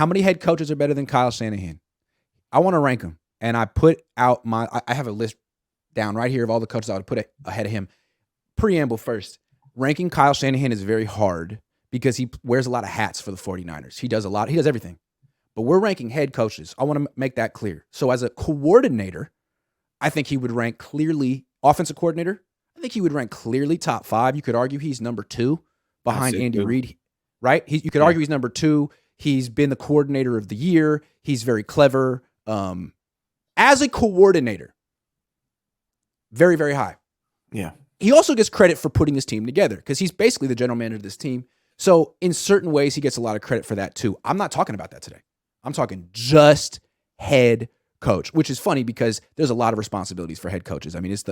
how many head coaches are better than Kyle Shanahan? I want to rank them. And I put out I have a list down right here of all the coaches I would put ahead of him. Preamble first. Ranking Kyle Shanahan is very hard because he wears a lot of hats for the 49ers. He does everything. But we're ranking head coaches. I want to make that clear. So as a coordinator, I think he would rank clearly, offensive coordinator, I think he would rank clearly top 5. You could argue he's number 2 behind Andy Reid, right? You could argue he's number 2. He's been the coordinator of the year. He's very clever. As a coordinator, very, very high. Yeah. He also gets credit for putting his team together because he's basically the general manager of this team. So in certain ways, he gets a lot of credit for that too. I'm not talking about that today. I'm talking just head coach, which is funny because there's a lot of responsibilities for head coaches. I mean, it's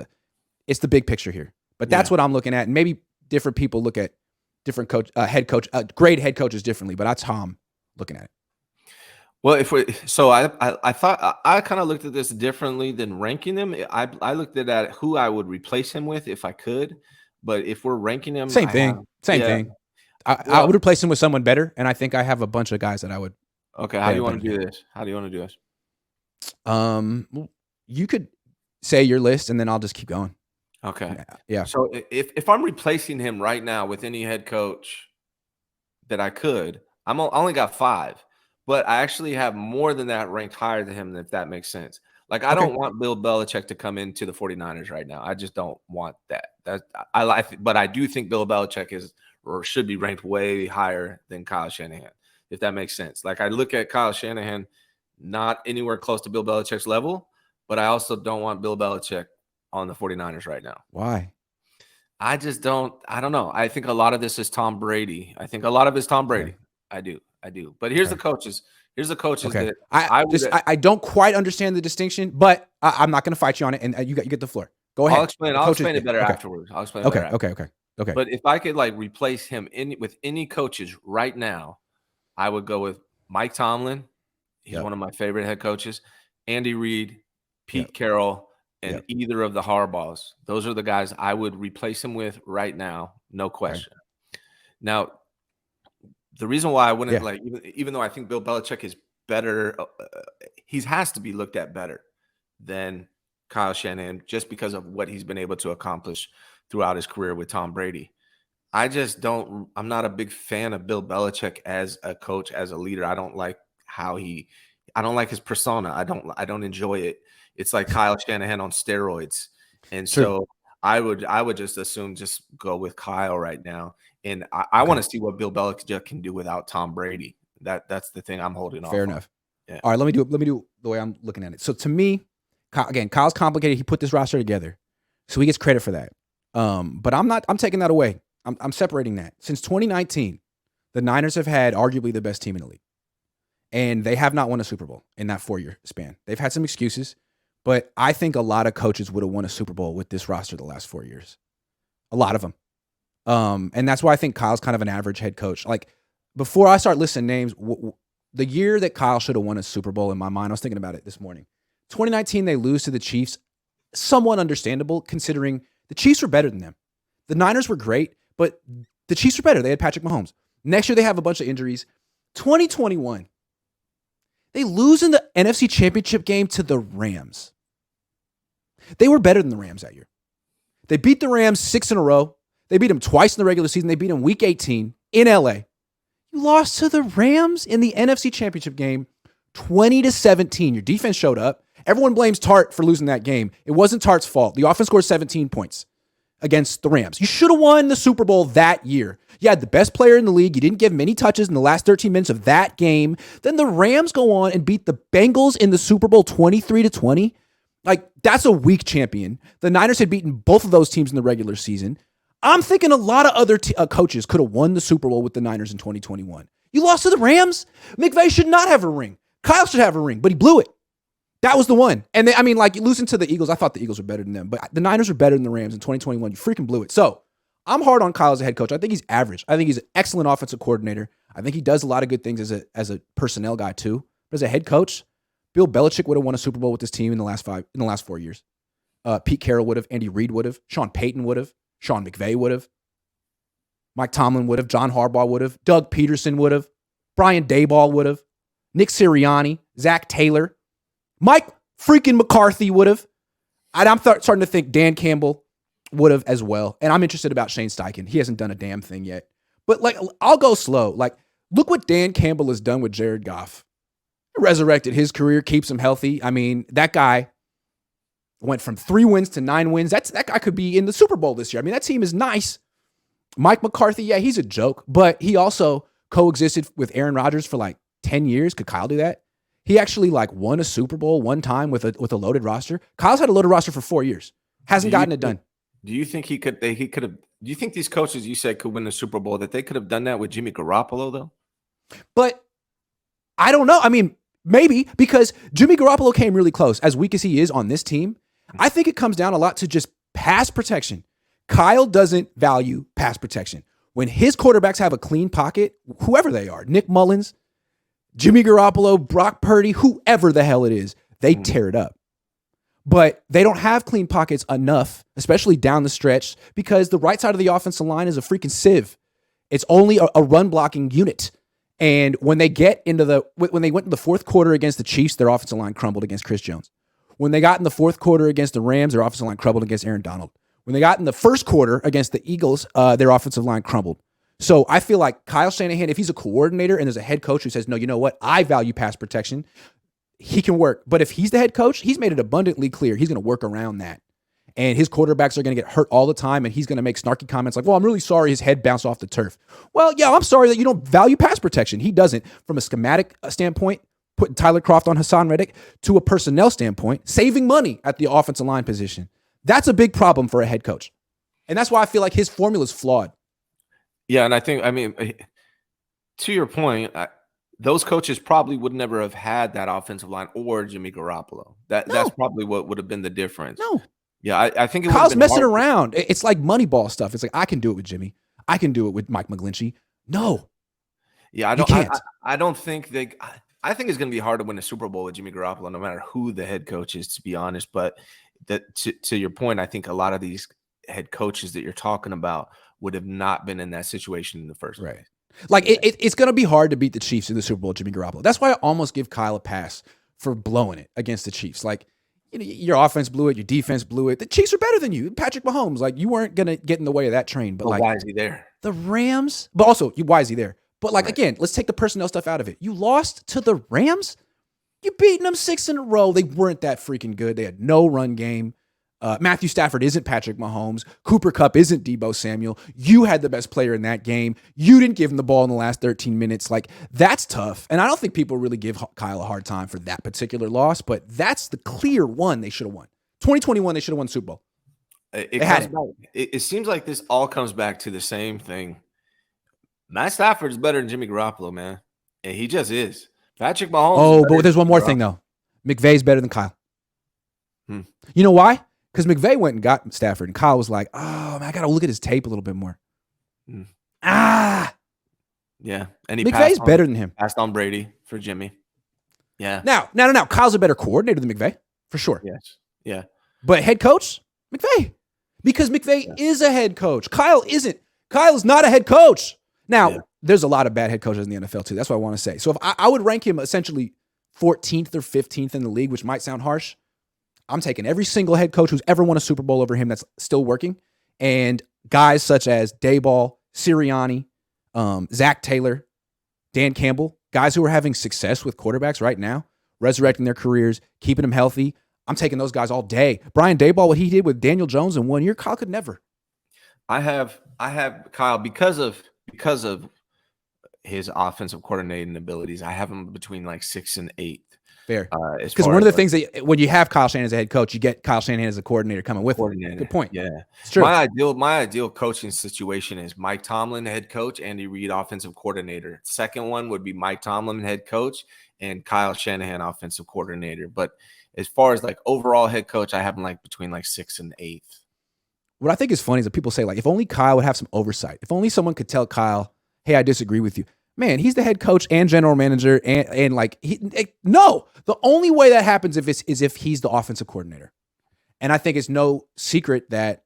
the big picture here. But that's what I'm looking at. And maybe different people look at different grade head coaches differently, but that's how I'm looking at it. Well, I thought I kind of looked at this differently than ranking them. I looked at who I would replace him with if I could, but if we're ranking him, same thing. I would replace him with someone better, and I think I have a bunch of guys that I would. Okay, how do you want to do this? You could say your list, and then I'll just keep going. Okay. Yeah. So if I'm replacing him right now with any head coach that I could, I only got 5. But I actually have more than that ranked higher than him, if that makes sense. Like, I don't want Bill Belichick to come into the 49ers right now. I just don't want that. But I do think Bill Belichick is or should be ranked way higher than Kyle Shanahan, if that makes sense. Like, I look at Kyle Shanahan not anywhere close to Bill Belichick's level, but I also don't want Bill Belichick on the 49ers right now. Why? I don't know. I think a lot of this is Tom Brady. Okay. I do. But here's the coaches. Okay. That I don't quite understand the distinction, but I'm not going to fight you on it. And you get the floor. Go ahead. I'll explain it better afterwards. Okay. But if I could replace him with any coaches right now, I would go with Mike Tomlin. He's one of my favorite head coaches. Andy Reid, Pete Carroll, and either of the Harbaughs. Those are the guys I would replace him with right now, no question. Okay. Now, the reason why I wouldn't even though I think Bill Belichick is better, he has to be looked at better than Kyle Shanahan just because of what he's been able to accomplish throughout his career with Tom Brady. I'm not a big fan of Bill Belichick as a coach, as a leader. I don't like I don't like his persona. I don't enjoy it. It's like Kyle Shanahan on steroids. And so I would just assume just go with Kyle right now. And I want to see what Bill Belichick can do without Tom Brady. That's the thing I'm holding off. Fair enough. Yeah. All right, let me do it the way I'm looking at it. So to me, again, Kyle's complicated. He put this roster together, so he gets credit for that. But I'm taking that away. I'm separating that. Since 2019, the Niners have had arguably the best team in the league, and they have not won a Super Bowl in that 4-year span. They've had some excuses, but I think a lot of coaches would have won a Super Bowl with this roster the last 4 years. A lot of them. And that's why I think Kyle's kind of an average head coach. Like, before I start listing names, the year that Kyle should have won a Super Bowl in my mind, I was thinking about it this morning. 2019, they lose to the Chiefs. Somewhat understandable considering the Chiefs were better than them. The Niners were great, but the Chiefs were better. They had Patrick Mahomes. Next year, they have a bunch of injuries. 2021, they lose in the NFC Championship game to the Rams. They were better than the Rams that year. They beat the Rams 6 in a row. They beat them twice in the regular season. They beat them week 18 in LA. You lost to the Rams in the NFC Championship game 20-17. Your defense showed up. Everyone blames Tart for losing that game. It wasn't Tart's fault. The offense scored 17 points against the Rams. You should have won the Super Bowl that year. You had the best player in the league. You didn't give him any touches in the last 13 minutes of that game. Then the Rams go on and beat the Bengals in the Super Bowl 23-20. Like, that's a weak champion. The Niners had beaten both of those teams in the regular season. I'm thinking a lot of other coaches could have won the Super Bowl with the Niners in 2021. You lost to the Rams. McVay should not have a ring. Kyle should have a ring, but he blew it. That was the one. And losing to the Eagles, I thought the Eagles were better than them, but the Niners were better than the Rams in 2021. You freaking blew it. So I'm hard on Kyle as a head coach. I think he's average. I think he's an excellent offensive coordinator. I think he does a lot of good things as a personnel guy too. But as a head coach, Bill Belichick would have won a Super Bowl with this team in the last 4 years. Pete Carroll would have. Andy Reid would have. Sean Payton would have. Sean McVay would have. Mike Tomlin would have. John Harbaugh would have. Doug Peterson would have. Brian Daboll would have. Nick Sirianni, Zach Taylor, Mike freaking McCarthy would have. And I'm starting to think Dan Campbell would have as well. And I'm interested about Shane Steichen. He hasn't done a damn thing yet. But like, I'll go slow. Like, look what Dan Campbell has done with Jared Goff. Resurrected his career, keeps him healthy. I mean, that guy went from 3 wins to 9 wins. That guy could be in the Super Bowl this year. I mean, that team is nice. Mike McCarthy, yeah, he's a joke, but he also coexisted with Aaron Rodgers for like 10 years. Could Kyle do that? He actually like won a Super Bowl one time with a loaded roster. Kyle's had a loaded roster for 4 years. Hasn't gotten it done. Do you think he could have? Do you think these coaches you said could win the Super Bowl, that they could have done that with Jimmy Garoppolo though? But I don't know. I mean, maybe, because Jimmy Garoppolo came really close. As weak as he is on this team, I think it comes down a lot to just pass protection. Kyle doesn't value pass protection. When his quarterbacks have a clean pocket, whoever they are, Nick Mullins, Jimmy Garoppolo, Brock Purdy, whoever the hell it is, they tear it up. But they don't have clean pockets enough, especially down the stretch, because the right side of the offensive line is a freaking sieve. It's only a run blocking unit. And when they went into the fourth quarter against the Chiefs, their offensive line crumbled against Chris Jones. When they got in the fourth quarter against the Rams, their offensive line crumbled against Aaron Donald. When they got in the first quarter against the Eagles, their offensive line crumbled. So I feel like Kyle Shanahan, if he's a coordinator and there's a head coach who says, no, you know what? I value pass protection, he can work. But if he's the head coach, he's made it abundantly clear he's going to work around that. And his quarterbacks are going to get hurt all the time, and he's going to make snarky comments like, well, I'm really sorry his head bounced off the turf. Well, yeah, I'm sorry that you don't value pass protection. He doesn't. From a schematic standpoint, putting Tyler Kroft on Hassan Reddick, to a personnel standpoint, saving money at the offensive line position. That's a big problem for a head coach. And that's why I feel like his formula is flawed. Yeah, and I mean, to your point, those coaches probably would never have had that offensive line or Jimmy Garoppolo. That's probably what would have been the difference. No. Yeah, I think it Kyle's messing around. It's like Moneyball stuff. It's like, I can do it with Jimmy. I can do it with Mike McGlinchey. No. Yeah, I don't think I think it's going to be hard to win a Super Bowl with Jimmy Garoppolo, no matter who the head coach is, to be honest. But to your point, I think a lot of these head coaches that you're talking about would have not been in that situation in the first place. Like, it's going to be hard to beat the Chiefs in the Super Bowl with Jimmy Garoppolo. That's why I almost give Kyle a pass for blowing it against the Chiefs. Like, you know, your offense blew it, your defense blew it. The Chiefs are better than you. Patrick Mahomes, like, you weren't going to get in the way of that train. But like, why is he there? The Rams, but also, why is he there? But like, again, let's take the personnel stuff out of it. You lost to the Rams? You beaten them 6 in a row. They weren't that freaking good. They had no run game. Matthew Stafford isn't Patrick Mahomes. Cooper Kupp isn't Deebo Samuel. You had the best player in that game. You didn't give him the ball in the last 13 minutes. Like, that's tough. And I don't think people really give Kyle a hard time for that particular loss, but that's the clear one they should have won. 2021, they should have won the Super Bowl. It seems like this all comes back to the same thing. Matt Stafford is better than Jimmy Garoppolo, man. And he just is. Patrick Mahomes. Oh, but there's one more thing, though. McVay's better than Kyle. You know why? Because McVay went and got Stafford, and Kyle was like, oh, man, I got to look at his tape a little bit more. Yeah. And McVay's better than him. Passed on Brady for Jimmy. Yeah. Now. Kyle's a better coordinator than McVay, for sure. Yes. Yeah. But head coach? McVay. Because McVay is a head coach. Kyle isn't. Kyle's not a head coach. Now, there's a lot of bad head coaches in the NFL, too. That's what I want to say. So if I would rank him essentially 14th or 15th in the league, which might sound harsh, I'm taking every single head coach who's ever won a Super Bowl over him that's still working, and guys such as Daboll, Sirianni, Zach Taylor, Dan Campbell, guys who are having success with quarterbacks right now, resurrecting their careers, keeping them healthy. I'm taking those guys all day. Brian Daboll, what he did with Daniel Jones in 1 year, Kyle could never. I have Kyle because of his offensive coordinating abilities. I have him between like 6th and 8th. Fair. Because one of the things that when you have Kyle Shanahan as a head coach, you get Kyle Shanahan as a coordinator coming with him. Good point. Yeah. It's true. My ideal coaching situation is Mike Tomlin, head coach, Andy Reid, offensive coordinator. Second one would be Mike Tomlin, head coach, and Kyle Shanahan, offensive coordinator. But as far as like overall head coach, I have him like between like 6th and 8th. What I think is funny is that people say, like, if only Kyle would have some oversight. If only someone could tell Kyle, hey, I disagree with you. Man, he's the head coach and general manager, and like, no. The only way that happens is if he's the offensive coordinator. And I think it's no secret that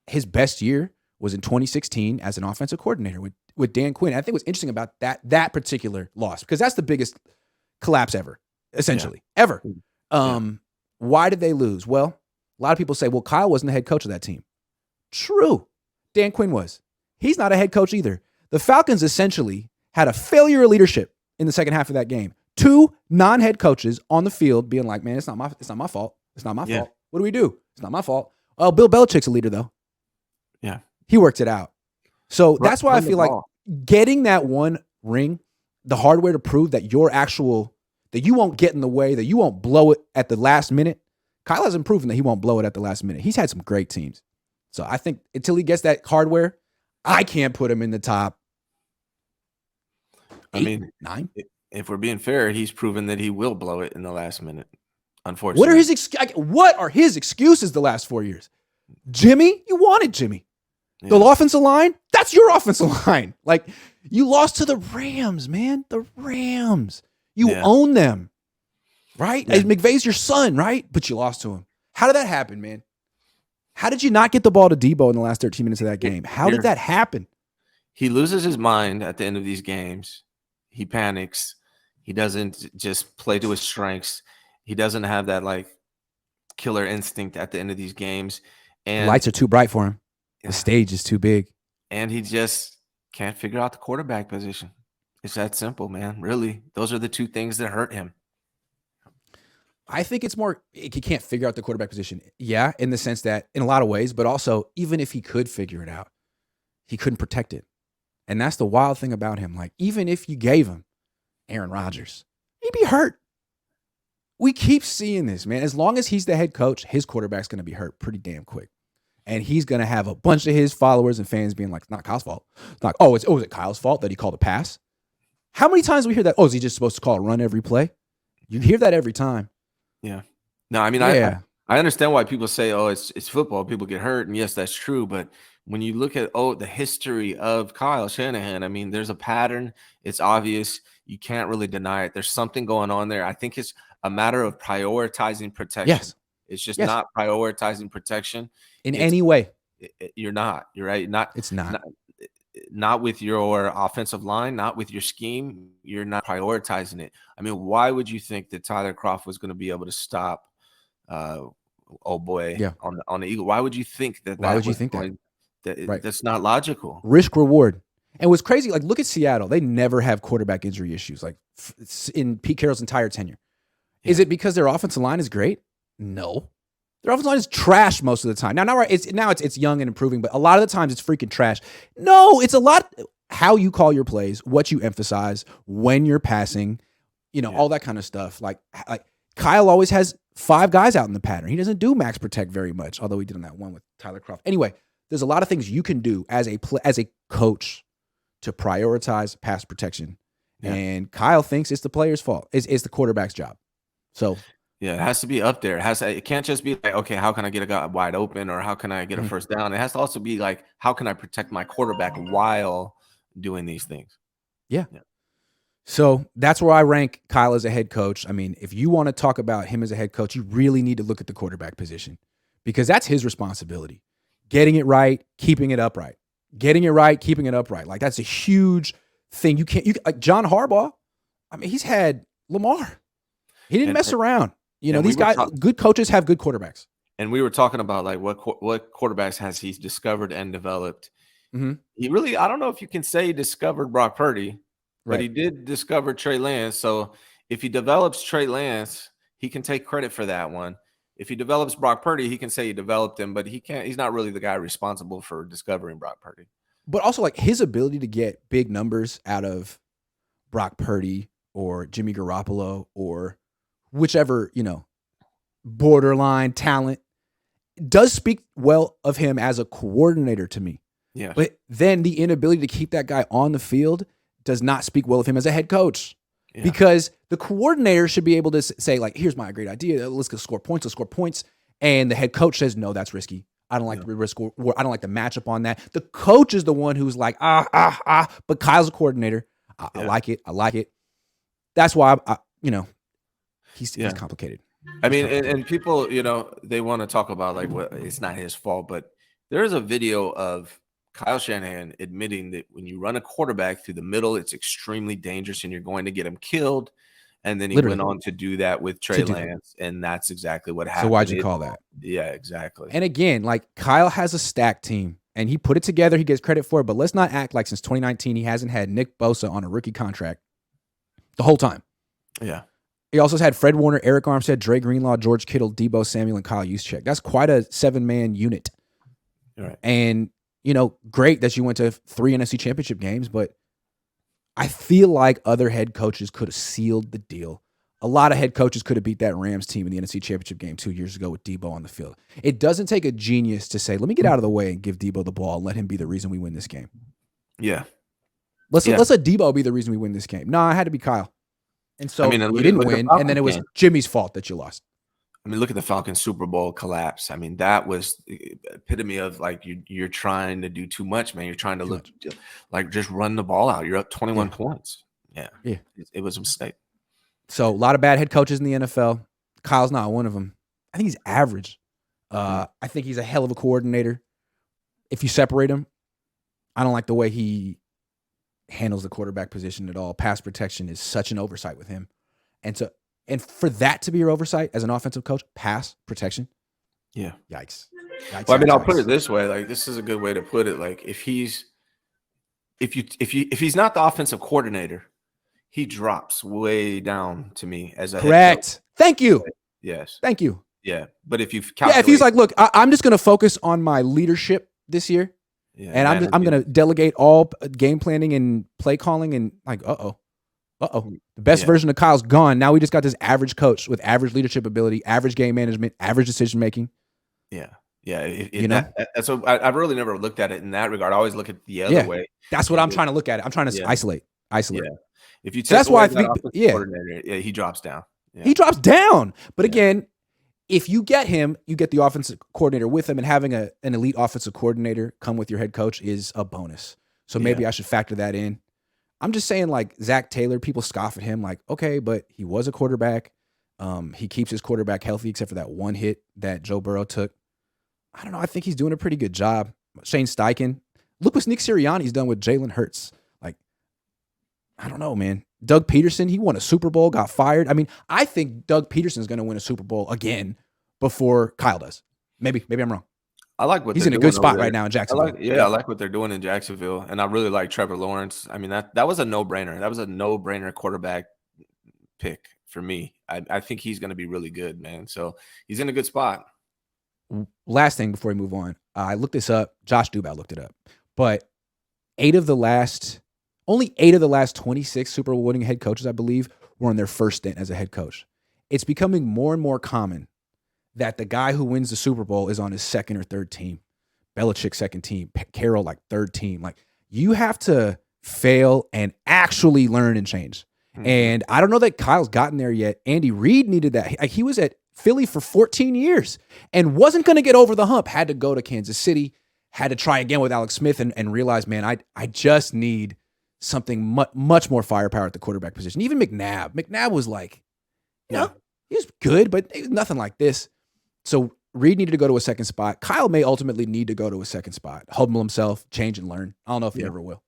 his best year was in 2016 as an offensive coordinator with Dan Quinn. I think what's interesting about that particular loss, because that's the biggest collapse ever, essentially, ever. Why did they lose? Well, a lot of people say, well, Kyle wasn't the head coach of that team. True. Dan Quinn was. He's not a head coach either. The Falcons essentially had a failure of leadership in the second half of that game. 2 non-head coaches on the field being like, man, it's not my fault. It's not my fault. What do we do? It's not my fault. Oh, Bill Belichick's a leader, though. Yeah. He worked it out. So that's why I feel like getting that one ring, the hard way to prove that that you won't get in the way, that you won't blow it at the last minute. Kyle hasn't proven that he won't blow it at the last minute. He's had some great teams. So I think until he gets that hardware, I can't put him in the top 9. If we're being fair, he's proven that he will blow it in the last minute. Unfortunately, what are his excuses the last 4 years? Jimmy, you wanted Jimmy. Yeah. The offensive line, that's your offensive line. Like, you lost to the Rams, man. The Rams. You own them, right? Yeah. McVay's your son, right? But you lost to him. How did that happen, man? How did you not get the ball to Debo in the last 13 minutes of that game? How did that happen? He loses his mind at the end of these games. He panics. He doesn't just play to his strengths. He doesn't have that, like, killer instinct at the end of these games. And the lights are too bright for him. The stage is too big. And he just can't figure out the quarterback position. It's that simple, man. Really. Those are the 2 things that hurt him. I think it's more he can't figure out the quarterback position. Yeah, in the sense that in a lot of ways, but also even if he could figure it out, he couldn't protect it. And that's the wild thing about him. Like, even if you gave him Aaron Rodgers, he'd be hurt. We keep seeing this, man. As long as he's the head coach, his quarterback's going to be hurt pretty damn quick. And he's going to have a bunch of his followers and fans being like, it's not Kyle's fault. It's not, is it Kyle's fault that he called a pass? How many times do we hear that? Oh, is he just supposed to call a run every play? You hear that every time. Yeah. No, I mean, I understand why people say, oh, it's football. People get hurt. And yes, that's true. But when you look at, the history of Kyle Shanahan, I mean, there's a pattern. It's obvious. You can't really deny it. There's something going on there. I think it's a matter of prioritizing protection. Yes. It's just not prioritizing protection in any way. You're not. You're right. It's not. Not with your offensive line, not with your scheme. You're not prioritizing it. I mean, why would you think that Tyler Kroft was going to be able to stop on the Eagle? Why would you think that? Why would you think that? Right. That's not logical. Risk reward. And what's crazy, like, look at Seattle. They never have quarterback injury issues, like in Pete Carroll's entire tenure. Yeah. Is it because their offensive line is great? No. Their offensive line is trash most of the time. Now it's young and improving, but a lot of the times it's freaking trash. No, it's a lot how you call your plays, what you emphasize, when you're passing, all that kind of stuff. Like Kyle always has 5 guys out in the pattern. He doesn't do max protect very much, although he did on that one with Tyler Kroft. Anyway, there's a lot of things you can do as a coach to prioritize pass protection. Yeah. And Kyle thinks it's the player's fault. It's the quarterback's job. So yeah, it has to be up there. It can't just be like, okay, how can I get a guy wide open, or how can I get a first down? It has to also be like, how can I protect my quarterback while doing these things? Yeah. So that's where I rank Kyle as a head coach. I mean, if you want to talk about him as a head coach, you really need to look at the quarterback position, because that's his responsibility. Getting it right, keeping it upright. Getting it right, keeping it upright. Like, that's a huge thing. You like John Harbaugh. I mean, he's had Lamar. He didn't mess around. These guys, good coaches have good quarterbacks. And we were talking about, like, what quarterbacks has he discovered and developed. Mm-hmm. He really, I don't know if you can say he discovered Brock Purdy, but he did discover Trey Lance. So if he develops Trey Lance, he can take credit for that one. If he develops Brock Purdy, he can say he developed him, but he's not really the guy responsible for discovering Brock Purdy. But also, like, his ability to get big numbers out of Brock Purdy or Jimmy Garoppolo or whichever, borderline talent does speak well of him as a coordinator to me. Yeah. But then the inability to keep that guy on the field does not speak well of him as a head coach. Yeah. Because the coordinator should be able to say, like, here's my great idea. Let's go score points. And the head coach says, no, that's risky. I don't like the risk. I don't like the matchup on that. The coach is the one who's like, but Kyle's a coordinator. I like it. That's why he's complicated. I mean, and people, they want to talk about, like, what it's not his fault, but there is a video of Kyle Shanahan admitting that when you run a quarterback through the middle, it's extremely dangerous and you're going to get him killed. And then he Literally. went on to do that with Trey Lance, and that's exactly what happened. So why'd you call that? Yeah, exactly. And again, like Kyle has a stacked team, and he put it together. He gets credit for it, but let's not act like since 2019 he hasn't had Nick Bosa on a rookie contract the whole time. Yeah. He also had Fred Warner, Eric Armstead, Dre Greenlaw, George Kittle, Debo Samuel, and Kyle Juszczyk. That's quite a 7-man unit. Right. And, great that you went to 3 NFC championship games, but I feel like other head coaches could have sealed the deal. A lot of head coaches could have beat that Rams team in the NFC championship game 2 years ago with Debo on the field. It doesn't take a genius to say, let me get out of the way and give Debo the ball and let him be the reason we win this game. Yeah. Let's let Debo be the reason we win this game. No, it had to be Kyle. And so you didn't win, and then it was Jimmy's fault that you lost. I mean, look at the Falcons Super Bowl collapse. I mean, that was the epitome of like you're trying to do too much, man. You're trying to like just run the ball out. You're up 21 points. Yeah. It was a mistake. So a lot of bad head coaches in the NFL. Kyle's not one of them. I think he's average. I think he's a hell of a coordinator. If you separate him, I don't like the way he handles the quarterback position at all. Pass protection is such an oversight with him. And for that to be your oversight as an offensive coach, pass protection. Yeah. Yikes. Well, I mean, I'll put it this way. Like, this is a good way to put it. Like, if he's not the offensive coordinator, he drops way down to me as a correct. Head coach. Thank you. Yes. Thank you. Yeah. But if if he's like, look, I'm just going to focus on my leadership this year. Yeah, and I'm going to delegate all game planning and play calling and like, the best version of Kyle's gone. Now we just got this average coach with average leadership ability, average game management, average decision making. Yeah. Yeah. That's what I've really never looked at it in that regard. I always look at the other way. That's what I'm trying to look at it. I'm trying to isolate. Yeah. If you take that's why I think he drops down. Yeah. He drops down. But again, if you get him, you get the offensive coordinator with him, and having an elite offensive coordinator come with your head coach is a bonus. So maybe I should factor that in. I'm just saying, like, Zach Taylor, people scoff at him like, okay, but he was a quarterback. He keeps his quarterback healthy except for that one hit that Joe Burrow took. I don't know. I think he's doing a pretty good job. Shane Steichen. Look what Nick Sirianni's done with Jalen Hurts. Like, I don't know, man. Doug Peterson, he won a Super Bowl, got fired. I mean, I think Doug Peterson's going to win a Super Bowl again before Kyle does. Maybe I'm wrong. I like what he's in a good spot right now in Jacksonville. I like what they're doing in Jacksonville, and I really like Trevor Lawrence. I mean, that was a no-brainer. That was a no-brainer quarterback pick for me. I think he's going to be really good, man. So he's in a good spot. Last thing before we move on, I looked this up. Josh Dubow looked it up, but only 8 of the last 26 Super Bowl winning head coaches, I believe, were on their first stint as a head coach. It's becoming more and more common that the guy who wins the Super Bowl is on his second or third team. Belichick second team, Carroll like third team. Like, you have to fail and actually learn and change. Mm-hmm. And I don't know that Kyle's gotten there yet. Andy Reid needed that. He was at Philly for 14 years and wasn't going to get over the hump. Had to go to Kansas City, had to try again with Alex Smith and realize, man, I just need something much more firepower at the quarterback position. Even McNabb. McNabb was like, he was good, but it was nothing like this. So Reid needed to go to a second spot. Kyle may ultimately need to go to a second spot, humble himself, change and learn. I don't know if he ever will.